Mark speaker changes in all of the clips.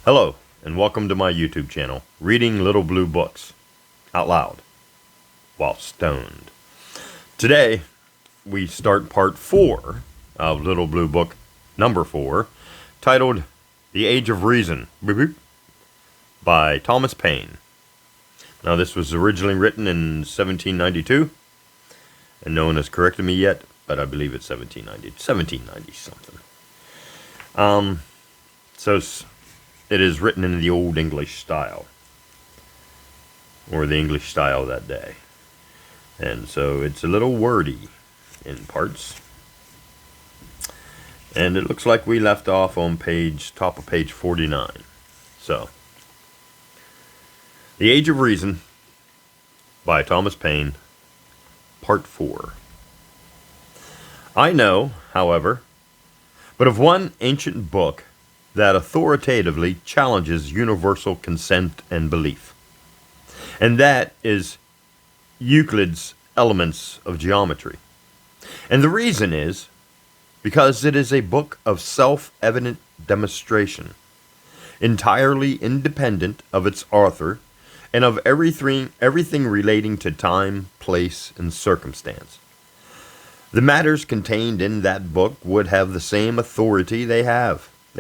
Speaker 1: Hello, and welcome to my YouTube channel, Reading Little Blue Books, out loud, while stoned. Today, we start part 4 of Little Blue Book number 4, titled The Age of Reason, by Thomas Paine. Now, this was originally written in 1792, and no one has corrected me yet, but I believe it's 1790 something. It is written in the Old English style, or the English style of that day. And so it's a little wordy in parts. And it looks like we left off on top of page 49. So, The Age of Reason by Thomas Paine, part 4. I know, however, but of one ancient book that authoritatively challenges universal consent and belief. And that is Euclid's Elements of Geometry. And the reason is because it is a book of self-evident demonstration, entirely independent of its author and of everything relating to time, place, and circumstance. The matters contained in that book would have the same authority they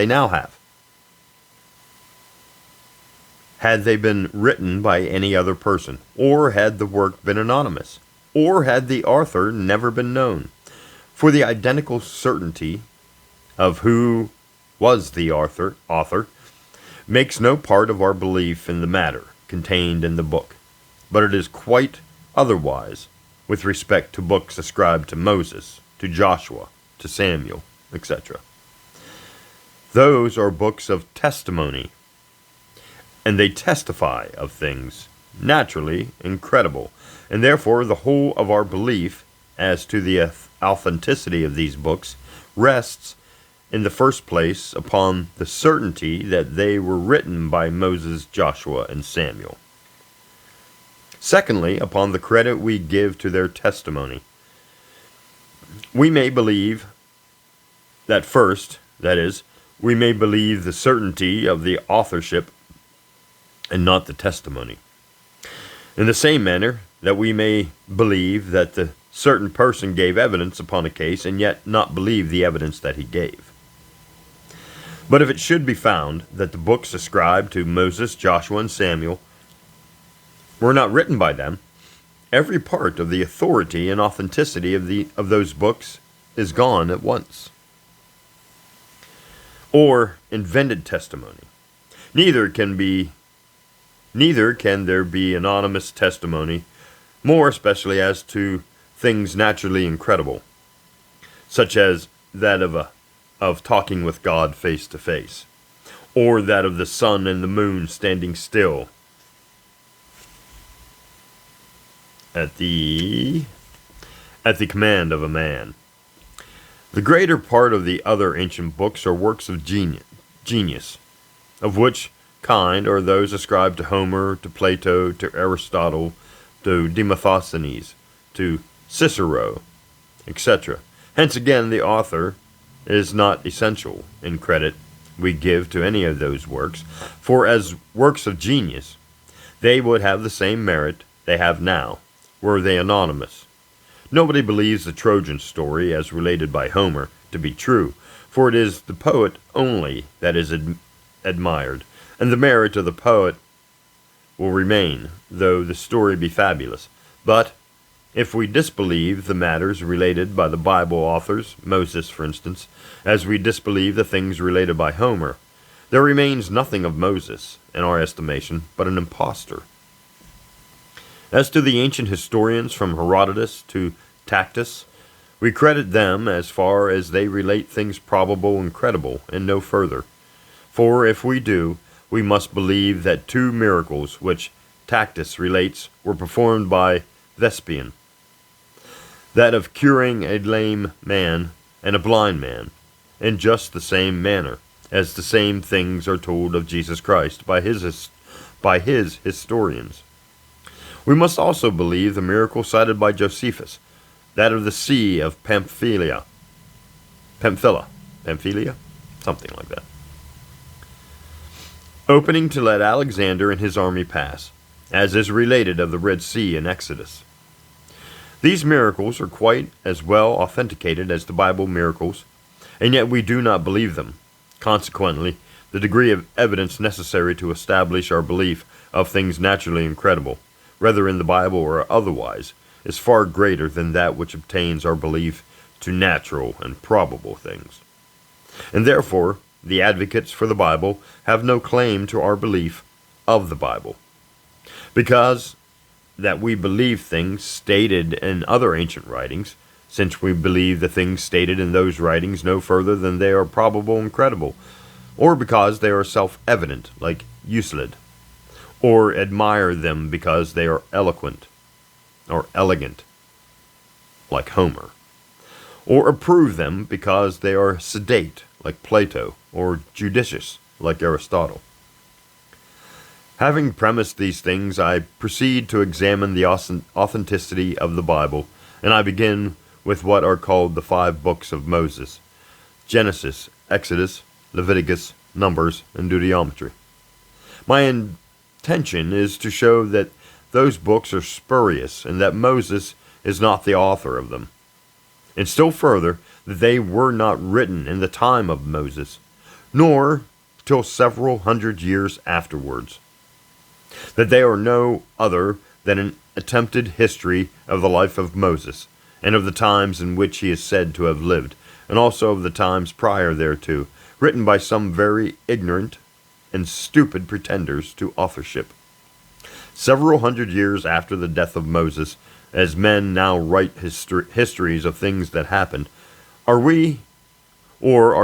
Speaker 1: now have, had they been written by any other person, or had the work been anonymous, or had the author never been known. For the identical certainty of who was the author makes no part of our belief in the matter contained in the book, but it is quite otherwise with respect to books ascribed to Moses, to Joshua, to Samuel, etc. Those are books of testimony, and they testify of things naturally incredible, and therefore the whole of our belief as to the authenticity of these books rests in the first place upon the certainty that they were written by Moses, Joshua, and Samuel. Secondly, upon the credit we give to their testimony. We may believe that first, that is, we may believe the certainty of the authorship and not the testimony. In the same manner that we may believe that the certain person gave evidence upon a case and yet not believe the evidence that he gave. But if it should be found that the books ascribed to Moses, Joshua, and Samuel were not written by them, every part of the authority and authenticity of those books is gone at once. Or invented testimony. Neither can there be anonymous testimony, more especially as to things naturally incredible, such as that of talking with God face to face, or that of the sun and the moon standing still at the command of a man. The greater part of the other ancient books are works of genius, of which kind are those ascribed to Homer, to Plato, to Aristotle, to Demosthenes, to Cicero, etc. Hence again, the author is not essential in credit we give to any of those works, for as works of genius, they would have the same merit they have now, were they anonymous. Nobody believes the Trojan story, as related by Homer, to be true, for it is the poet only that is admired, and the merit of the poet will remain, though the story be fabulous. But if we disbelieve the matters related by the Bible authors, Moses, for instance, as we disbelieve the things related by Homer, there remains nothing of Moses, in our estimation, but an impostor. As to the ancient historians from Herodotus to Tacitus, we credit them as far as they relate things probable and credible, and no further. For if we do, we must believe that 2 miracles which Tacitus relates were performed by Thespian, that of curing a lame man and a blind man, in just the same manner, as the same things are told of Jesus Christ by his historians. We must also believe the miracle cited by Josephus, that of the Sea of Pamphylia, something like that. opening to let Alexander and his army pass, as is related of the Red Sea in Exodus. These miracles are quite as well authenticated as the Bible miracles, and yet we do not believe them. Consequently, the degree of evidence necessary to establish our belief of things naturally incredible, whether in the Bible or otherwise, is far greater than that which obtains our belief to natural and probable things. And therefore, the advocates for the Bible have no claim to our belief of the Bible, because that we believe things stated in other ancient writings, since we believe the things stated in those writings no further than they are probable and credible, or because they are self-evident, like Euclid, or admire them because they are eloquent or elegant, like Homer, or approve them because they are sedate, like Plato, or judicious, like Aristotle. Having premised these things, I proceed to examine the authenticity of the Bible, and I begin with what are called the 5 books of Moses: Genesis, Exodus, Leviticus, Numbers, and Deuteronomy. My intention is to show that those books are spurious, and that Moses is not the author of them, and still further, that they were not written in the time of Moses, nor till several hundred years afterwards, that they are no other than an attempted history of the life of Moses, and of the times in which he is said to have lived, and also of the times prior thereto, written by some very ignorant and stupid pretenders to authorship. Several hundred years after the death of Moses, as men now write histories of things that happened, are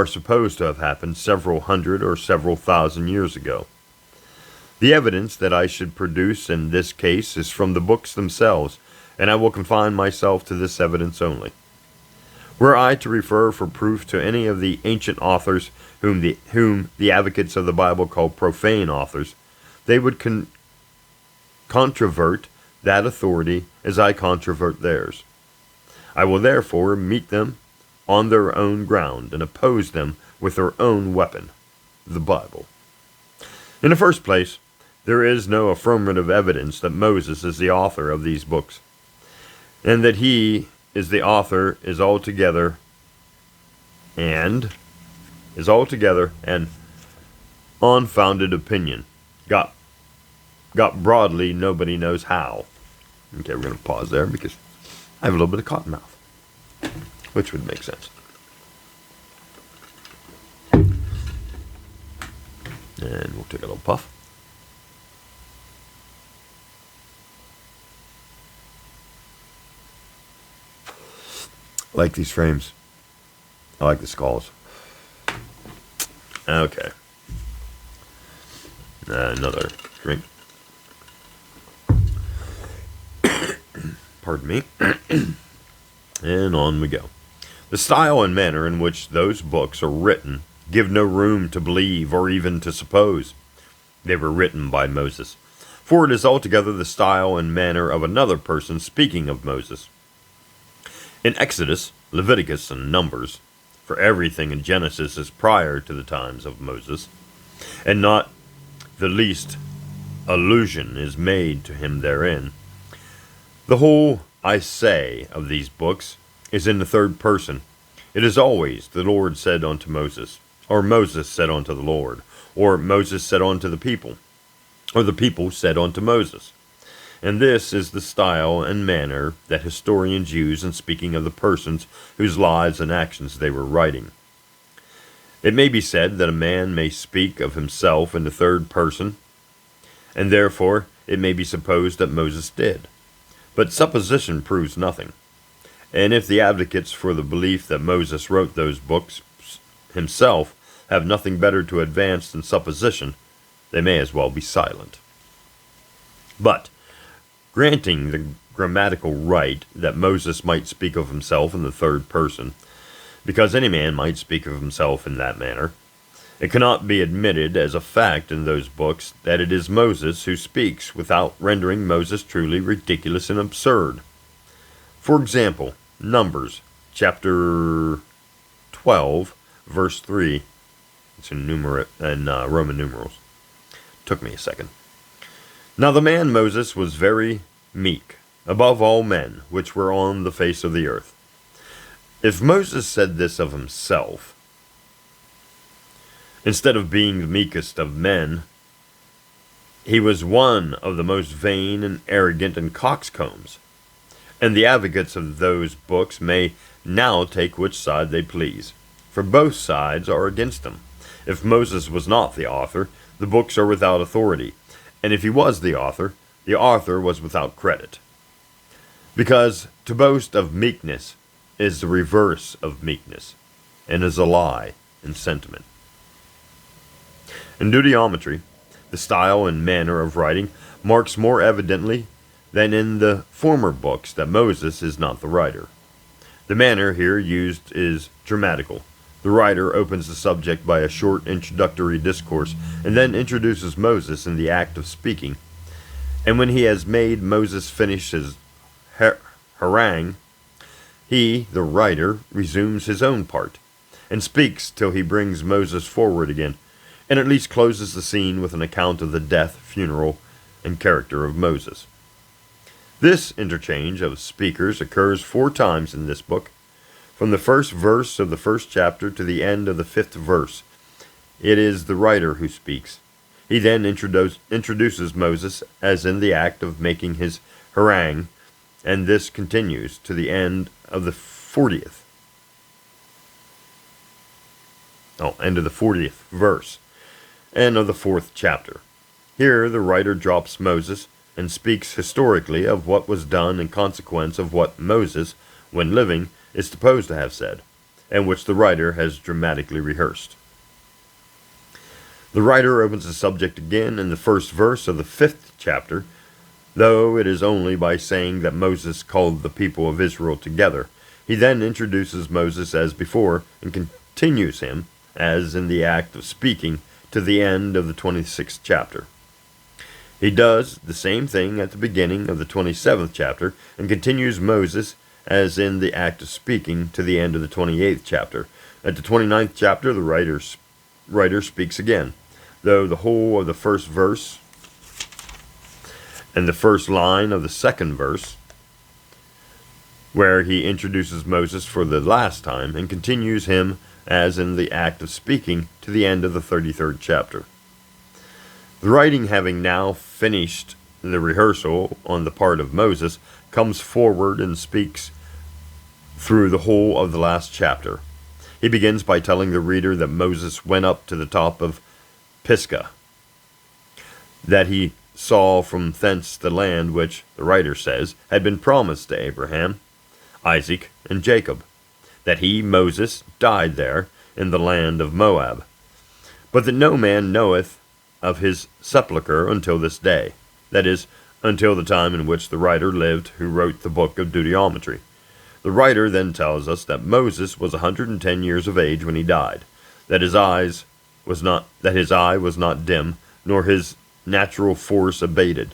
Speaker 1: supposed to have happened several hundred or several thousand years ago. The evidence that I should produce in this case is from the books themselves, and I will confine myself to this evidence only. Were I to refer for proof to any of the ancient authors whom the advocates of the Bible call profane authors, they would controvert that authority as I controvert theirs. I will therefore meet them on their own ground and oppose them with their own weapon, the Bible. In the first place, there is no affirmative evidence that Moses is the author of these books, and that he is the author is altogether an unfounded opinion, got broadly nobody knows how. Okay, we're going to pause there because I have a little bit of cotton mouth, which would make sense. And we'll take a little puff. I like these frames. I like the skulls. Okay. Another drink. Pardon me. And on we go. The style and manner in which those books are written give no room to believe or even to suppose they were written by Moses, for it is altogether the style and manner of another person speaking of Moses. In Exodus, Leviticus, and Numbers, for everything in Genesis is prior to the times of Moses, and not the least allusion is made to him therein. The whole, I say, of these books is in the third person. It is always the Lord said unto Moses, or Moses said unto the Lord, or Moses said unto the people, or the people said unto Moses. And this is the style and manner that historians use in speaking of the persons whose lives and actions they were writing. It may be said that a man may speak of himself in the third person, and therefore it may be supposed that Moses did. But supposition proves nothing. And if the advocates for the belief that Moses wrote those books himself have nothing better to advance than supposition, they may as well be silent. But, granting the grammatical right that Moses might speak of himself in the third person, because any man might speak of himself in that manner, it cannot be admitted as a fact in those books that it is Moses who speaks without rendering Moses truly ridiculous and absurd. For example, Numbers, chapter 12, verse 3, it's in Roman numerals. Took me a second. Now the man Moses was very meek, above all men which were on the face of the earth. If Moses said this of himself, instead of being the meekest of men, he was one of the most vain and arrogant and coxcombs. And the advocates of those books may now take which side they please, for both sides are against him. If Moses was not the author, the books are without authority, and if he was the author was without credit. Because to boast of meekness is the reverse of meekness, and is a lie in sentiment. In Deuteronomy, the style and manner of writing marks more evidently than in the former books that Moses is not the writer. The manner here used is dramatical. The writer opens the subject by a short introductory discourse, and then introduces Moses in the act of speaking. And when he has made Moses finish his harangue, he, the writer, resumes his own part, and speaks till he brings Moses forward again, and at least closes the scene with an account of the death, funeral, and character of Moses. This interchange of speakers occurs 4 times in this book, from the first verse of the first chapter to the end of the 5th verse. It is the writer who speaks. He then introduces Moses as in the act of making his harangue, and this continues to the end of the 40th. End of the 40th verse, and of the 4th chapter. Here the writer drops Moses and speaks historically of what was done in consequence of what Moses, when living, is supposed to have said, and which the writer has dramatically rehearsed. The writer opens the subject again in the first verse of the 5th chapter, though it is only by saying that Moses called the people of Israel together. He then introduces Moses as before, and continues him, as in the act of speaking, to the end of the 26th chapter. He does the same thing at the beginning of the 27th chapter, and continues Moses as in the act of speaking to the end of the 28th chapter. At the 29th chapter, the writer speaks again, though the whole of the first verse and the first line of the 2nd verse, where he introduces Moses for the last time, and continues him as in the act of speaking to the end of the 33rd chapter. The writing having now finished the rehearsal on the part of Moses, comes forward and speaks through the whole of the last chapter. He begins by telling the reader that Moses went up to the top of Pisgah, that he saw from thence the land which, the writer says, had been promised to Abraham, Isaac, and Jacob, that he, Moses, died there in the land of Moab, but that no man knoweth of his sepulchre until this day, that is, until the time in which the writer lived who wrote the book of Deuteronomy. The writer then tells us that Moses was 110 years of age when he died, that his eye was not dim, nor his natural force abated.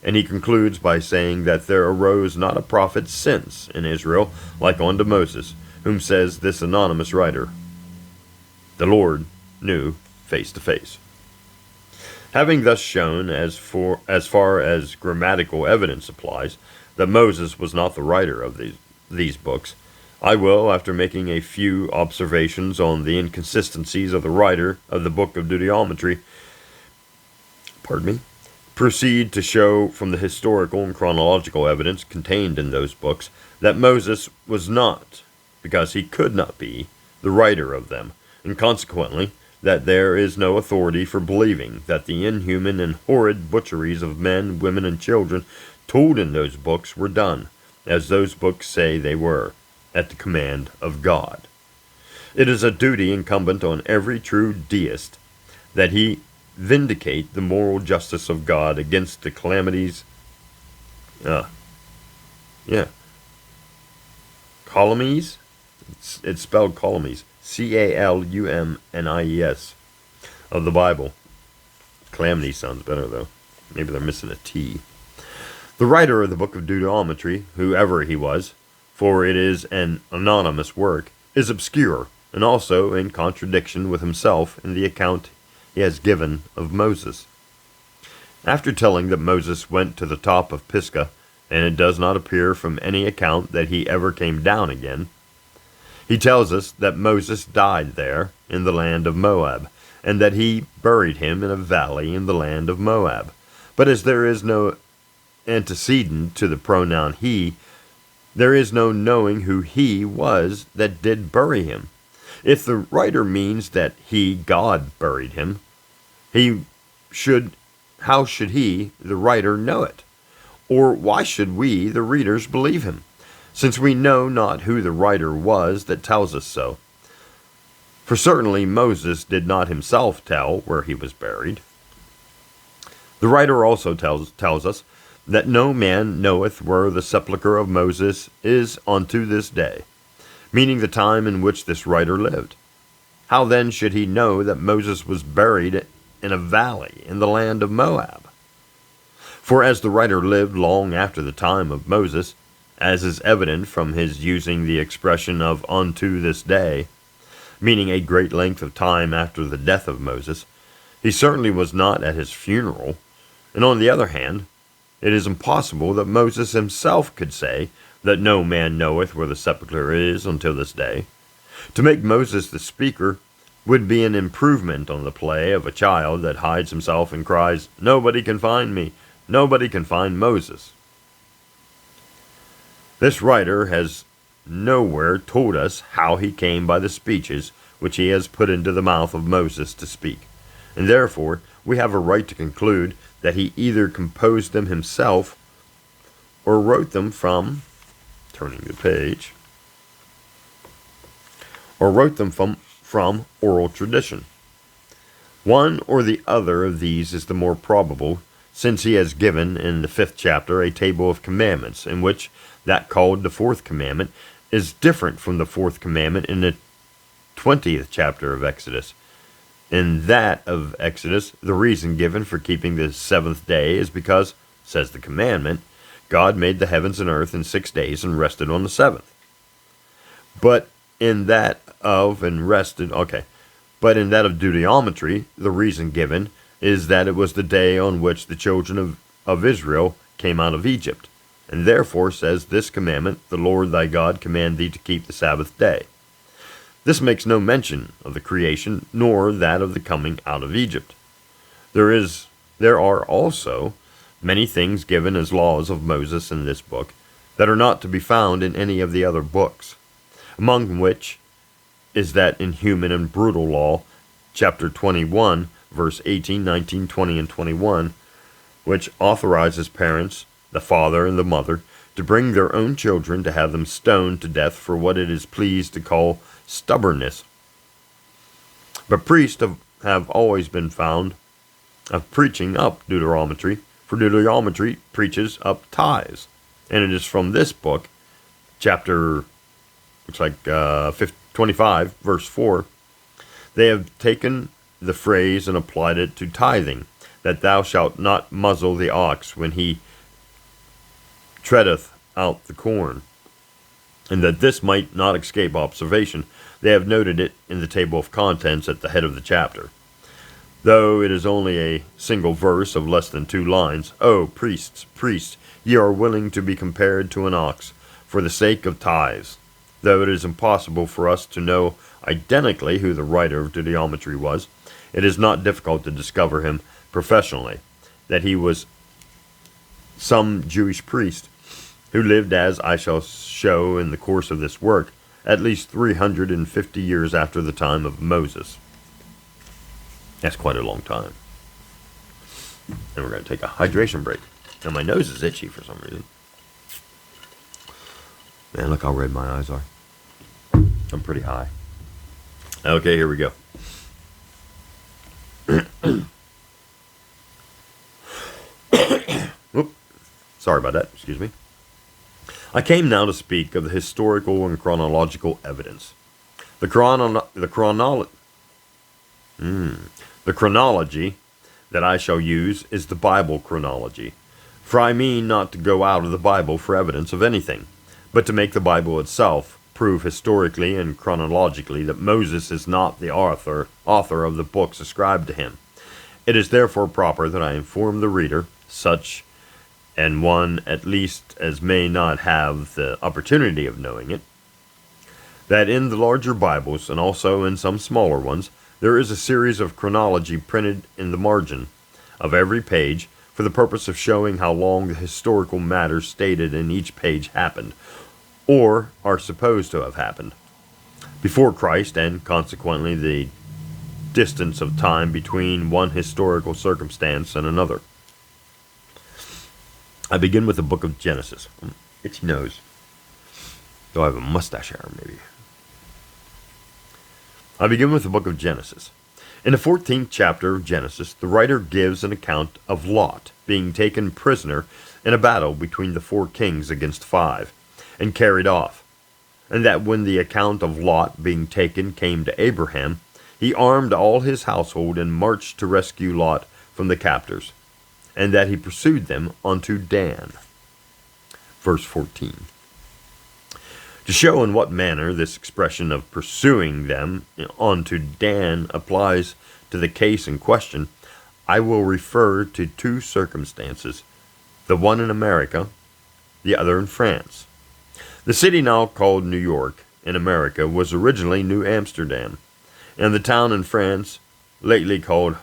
Speaker 1: And he concludes by saying that there arose not a prophet since in Israel like unto Moses, whom says this anonymous writer, the Lord knew face to face. Having thus shown, as far as grammatical evidence applies, that Moses was not the writer of these books, I will, after making a few observations on the inconsistencies of the writer of the book of Deuteronomy, proceed to show from the historical and chronological evidence contained in those books that Moses was not, because he could not be, the writer of them, and consequently that there is no authority for believing that the inhuman and horrid butcheries of men, women, and children told in those books were done, as those books say they were, at the command of God. It is a duty incumbent on every true deist that he vindicate the moral justice of God against the calamities. Calumnies? It's spelled calumnies. Calumnies of the Bible. Calamity sounds better, though. Maybe they're missing a T. The writer of the book of Deuteronomy, whoever he was, for it is an anonymous work, is obscure, and also in contradiction with himself in the account he has given of Moses. After telling that Moses went to the top of Pisgah, and it does not appear from any account that he ever came down again, he tells us that Moses died there in the land of Moab, and that he buried him in a valley in the land of Moab. But as there is no antecedent to the pronoun he, there is no knowing who he was that did bury him. If the writer means that he, God, buried him, how should he, the writer, know it? Or why should we, the readers, believe him, since we know not who the writer was that tells us so? For certainly Moses did not himself tell where he was buried. The writer also tells us that no man knoweth where the sepulchre of Moses is unto this day, meaning the time in which this writer lived. How then should he know that Moses was buried in a valley in the land of Moab? For as the writer lived long after the time of Moses, as is evident from his using the expression of unto this day, meaning a great length of time after the death of Moses, he certainly was not at his funeral. And on the other hand, it is impossible that Moses himself could say that no man knoweth where the sepulchre is until this day. To make Moses the speaker would be an improvement on the play of a child that hides himself and cries, "Nobody can find me, nobody can find Moses." This writer has nowhere told us how he came by the speeches which he has put into the mouth of Moses to speak, and therefore we have a right to conclude that he either composed them himself or wrote them from, turning the page, or wrote them from oral tradition. One or the other of these is the more probable, since he has given in the 5th chapter a table of commandments, in which that called the 4th commandment is different from the 4th commandment in the 20th chapter of Exodus. In that of Exodus, the reason given for keeping the 7th day is because, says the commandment, God made the heavens and earth in 6 days and rested on the 7th. But in that of Deuteronomy, the reason given is that it was the day on which the children of Israel came out of Egypt, and therefore says this commandment, the Lord thy God command thee to keep the Sabbath day. This makes no mention of the creation, nor that of the coming out of Egypt. There are also many things given as laws of Moses in this book that are not to be found in any of the other books, among which is that inhuman and brutal law, chapter 21, verse 18, 19, 20, and 21, which authorizes parents, the father and the mother, to bring their own children to have them stoned to death for what it is pleased to call stubbornness. But priests have always been found of preaching up Deuteronomy, for Deuteronomy preaches up tithes. And it is from this book, chapter 25, verse 4, they have taken the phrase and applied it to tithing, that thou shalt not muzzle the ox when he treadeth out the corn, and that this might not escape observation, they have noted it in the table of contents at the head of the chapter. Though it is only a single verse of less than 2 lines, O priests, priests, ye are willing to be compared to an ox, for the sake of tithes. Though it is impossible for us to know identically who the writer of Deuteronomy was, it is not difficult to discover him professionally, that he was some Jewish priest who lived, as I shall show in the course of this work, at least 350 years after the time of Moses. That's quite a long time. And we're going to take a hydration break. Now my nose is itchy for some reason. Man, look how red my eyes are. I'm pretty high. Okay, here we go. Oop. Sorry about that. Excuse me. I came now to speak of the historical and chronological evidence. The chronology that I shall use is the Bible chronology, for I mean not to go out of the Bible for evidence of anything, but to make the Bible itself prove historically and chronologically that Moses is not the author of the books ascribed to him, It is therefore proper that I inform the reader, such and one at least as may not have the opportunity of knowing it, that in the larger Bibles, and also in some smaller ones, there is a series of chronology printed in the margin of every page for the purpose of showing how long the historical matters stated in each page happened, or are supposed to have happened, before Christ, and consequently the distance of time between one historical circumstance and another. I begin with the book of Genesis. Itchy nose. Do I have a mustache hair, maybe? I begin with the book of Genesis. In the 14th chapter of Genesis, the writer gives an account of Lot being taken prisoner in a battle between the 4 kings against 5, and carried off, and that when the account of Lot being taken came to Abraham, he armed all his household and marched to rescue Lot from the captors, and that he pursued them unto Dan. Verse 14. To show in what manner this expression of pursuing them unto Dan applies to the case in question, I will refer to 2 circumstances, the one in America, the other in France. The city now called New York in America was originally New Amsterdam, and the town in France, lately called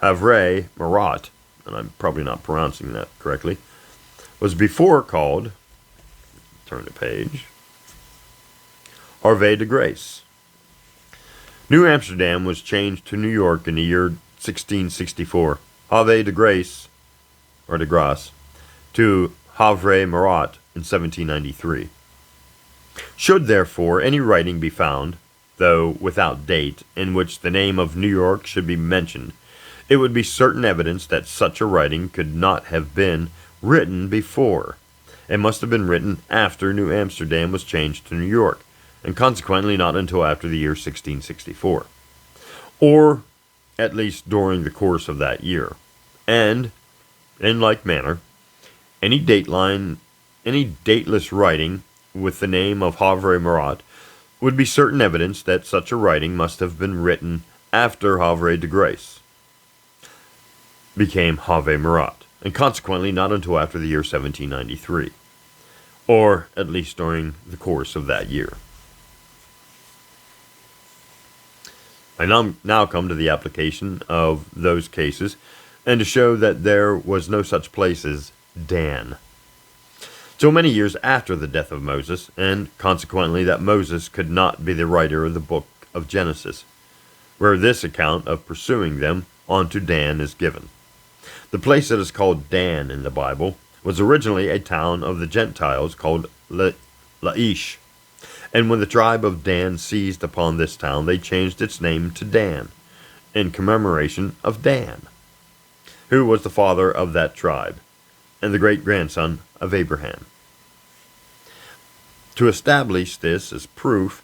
Speaker 1: Havre Marat, and I'm probably not pronouncing that correctly, was before called, turn the page, Havre de Grace. New Amsterdam was changed to New York in the year 1664. Havre de Grace, or de Grace, to Havre Marat in 1793. Should therefore any writing be found, though without date, in which the name of New York should be mentioned, it would be certain evidence that such a writing could not have been written before. It must have been written after New Amsterdam was changed to New York, and consequently not until after the year 1664, or at least during the course of that year. And, in like manner, any dateless writing with the name of Havre Marat would be certain evidence that such a writing must have been written after Havre de Grace became Havre Marat, and consequently not until after the year 1793, or at least during the course of that year. I now come to the application of those cases, and to show that there was no such place as Dan, so many years after the death of Moses, and consequently that Moses could not be the writer of the book of Genesis, where this account of pursuing them unto Dan is given. The place that is called Dan in the Bible was originally a town of the Gentiles called Laish, and when the tribe of Dan seized upon this town, they changed its name to Dan, in commemoration of Dan, who was the father of that tribe, and the great-grandson of Abraham. To establish this as proof,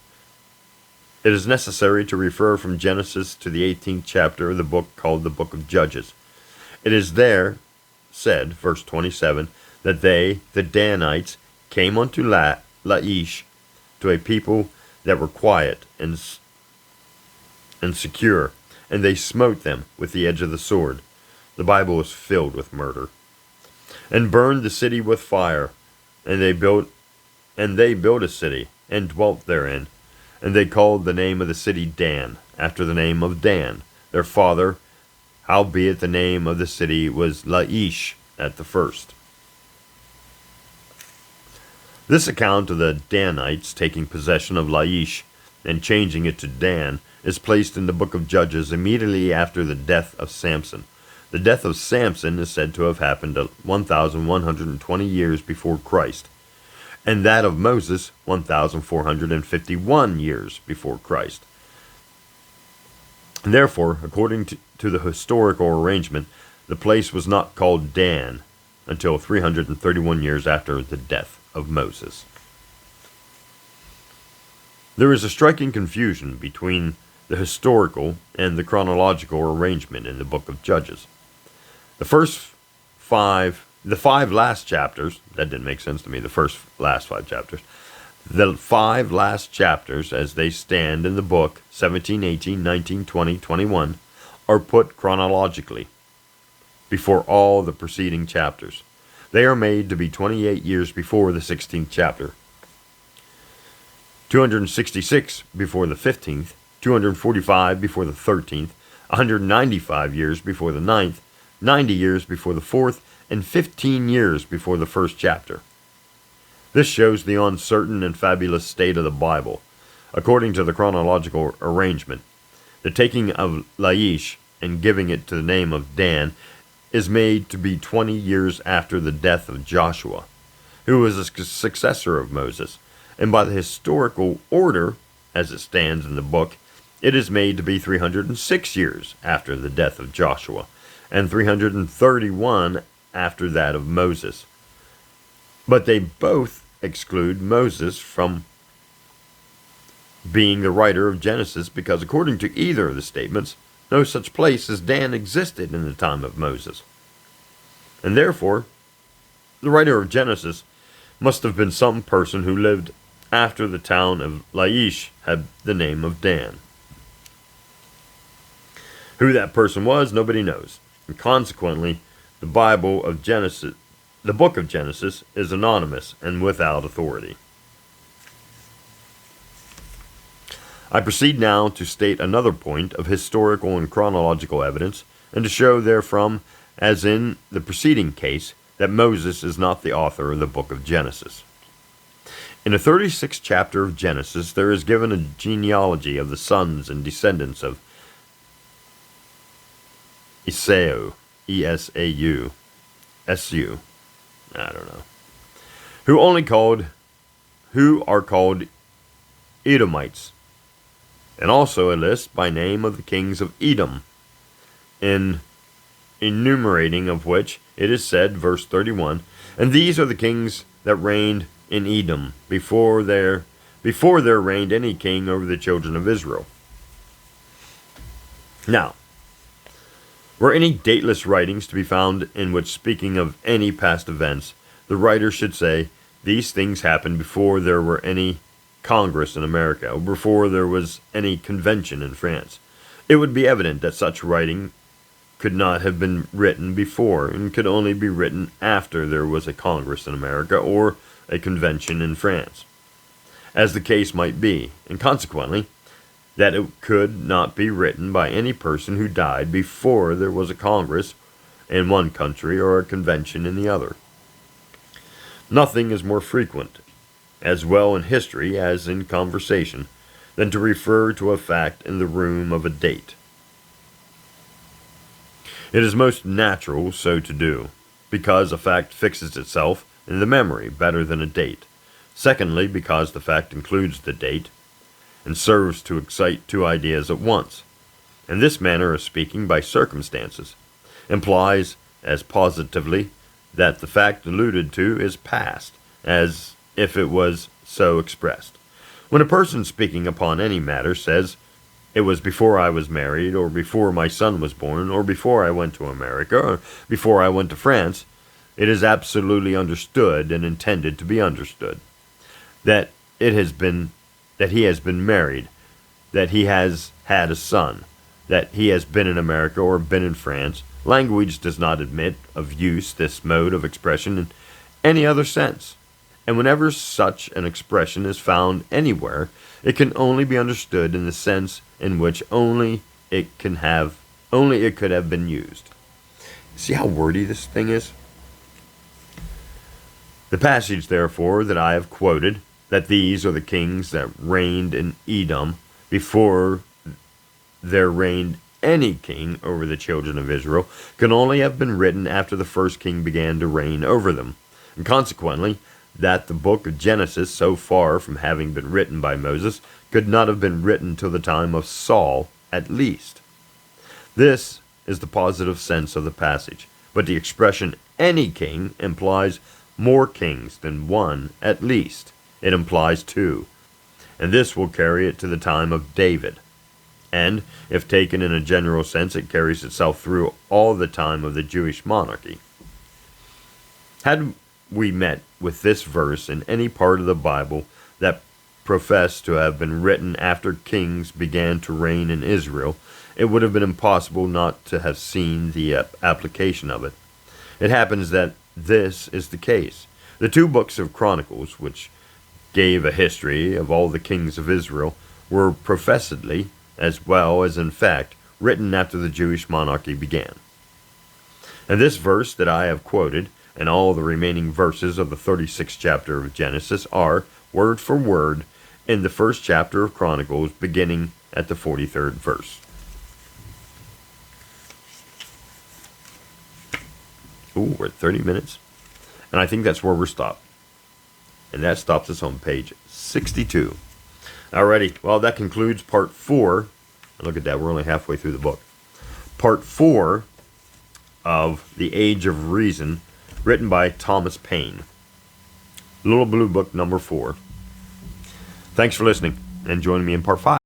Speaker 1: it is necessary to refer from Genesis to the 18th chapter of the book called the Book of Judges. It is there said, verse 27, that they, the Danites, came unto Laish, to a people that were quiet and secure, and they smote them with the edge of the sword. The Bible is filled with murder. And burned the city with fire, and they built a city, and dwelt therein, and they called the name of the city Dan, after the name of Dan, their father, howbeit the name of the city was Laish at the first. This account of the Danites taking possession of Laish and changing it to Dan is placed in the book of Judges immediately after the death of Samson. The death of Samson is said to have happened 1,120 years before Christ, and that of Moses 1,451 years before Christ. And therefore, according to the historical arrangement, the place was not called Dan until 331 years after the death of Moses. There is a striking confusion between the historical and the chronological arrangement in the book of Judges. The five last chapters, that didn't make sense to me, the last 5 chapters. The 5 last chapters, as they stand in the book, 17, 18, 19, 20, 21, are put chronologically before all the preceding chapters. They are made to be 28 years before the 16th chapter, 266 before the 15th, 245 before the 13th, 195 years before the 9th, 90 years before the 4th, and 15 years before the first chapter. This shows the uncertain and fabulous state of the Bible. According to the chronological arrangement, the taking of Laish and giving it to the name of Dan is made to be 20 years after the death of Joshua, who was a successor of Moses, and by the historical order, as it stands in the book, it is made to be 306 years after the death of Joshua, and 331 after that of Moses. But they both exclude Moses from being the writer of Genesis because according to either of the statements, no such place as Dan existed in the time of Moses. And therefore, the writer of Genesis must have been some person who lived after the town of Laish had the name of Dan. Who that person was, nobody knows. And consequently, the book of Genesis is anonymous and without authority. I proceed now to state another point of historical and chronological evidence, and to show therefrom, as in the preceding case, that Moses is not the author of the book of Genesis. In the 36th chapter of Genesis, there is given a genealogy of the sons and descendants of Esau, E-S-A-U, S-U, I don't know, who are called Edomites, and also a list by name of the kings of Edom, in enumerating of which it is said, verse 31, and these are the kings that reigned in Edom before there reigned any king over the children of Israel. Now, were any dateless writings to be found in which, speaking of any past events, the writer should say, these things happened before there were any Congress in America, or before there was any convention in France, it would be evident that such writing could not have been written before, and could only be written after there was a Congress in America, or a convention in France, as the case might be, and consequently, that it could not be written by any person who died before there was a Congress in one country or a convention in the other. Nothing is more frequent, as well in history as in conversation, than to refer to a fact in the room of a date. It is most natural so to do, because a fact fixes itself in the memory better than a date. Secondly, because the fact includes the date, and serves to excite two ideas at once. And this manner of speaking by circumstances implies as positively that the fact alluded to is past, as if it was so expressed. When a person speaking upon any matter says, it was before I was married, or before my son was born, or before I went to America, or before I went to France, it is absolutely understood and intended to be understood that he has been married, that he has had a son, that he has been in America or been in France. Language does not admit of use this mode of expression in any other sense. And whenever such an expression is found anywhere, it can only be understood in the sense in which only it could have been used. See how wordy this thing is? The passage, therefore, that I have quoted, that these are the kings that reigned in Edom before there reigned any king over the children of Israel, can only have been written after the first king began to reign over them. And consequently, that the book of Genesis, so far from having been written by Moses, could not have been written till the time of Saul, at least. This is the positive sense of the passage, but the expression any king implies more kings than one at least. It implies two, and this will carry it to the time of David. And, if taken in a general sense, it carries itself through all the time of the Jewish monarchy. Had we met with this verse in any part of the Bible that professed to have been written after kings began to reign in Israel, it would have been impossible not to have seen the application of it. It happens that this is the case. The two books of Chronicles, which gave a history of all the kings of Israel, were professedly, as well as in fact, written after the Jewish monarchy began. And this verse that I have quoted, and all the remaining verses of the 36th chapter of Genesis, are, word for word, in the first chapter of Chronicles, beginning at the 43rd verse. Ooh, we're at 30 minutes. And I think that's where we're stopped. And that stops us on page 62. Alrighty, well, that concludes part 4. Look at that, we're only halfway through the book. Part 4 of The Age of Reason, written by Thomas Paine. Little Blue Book number 4. Thanks for listening, and join me in part 5.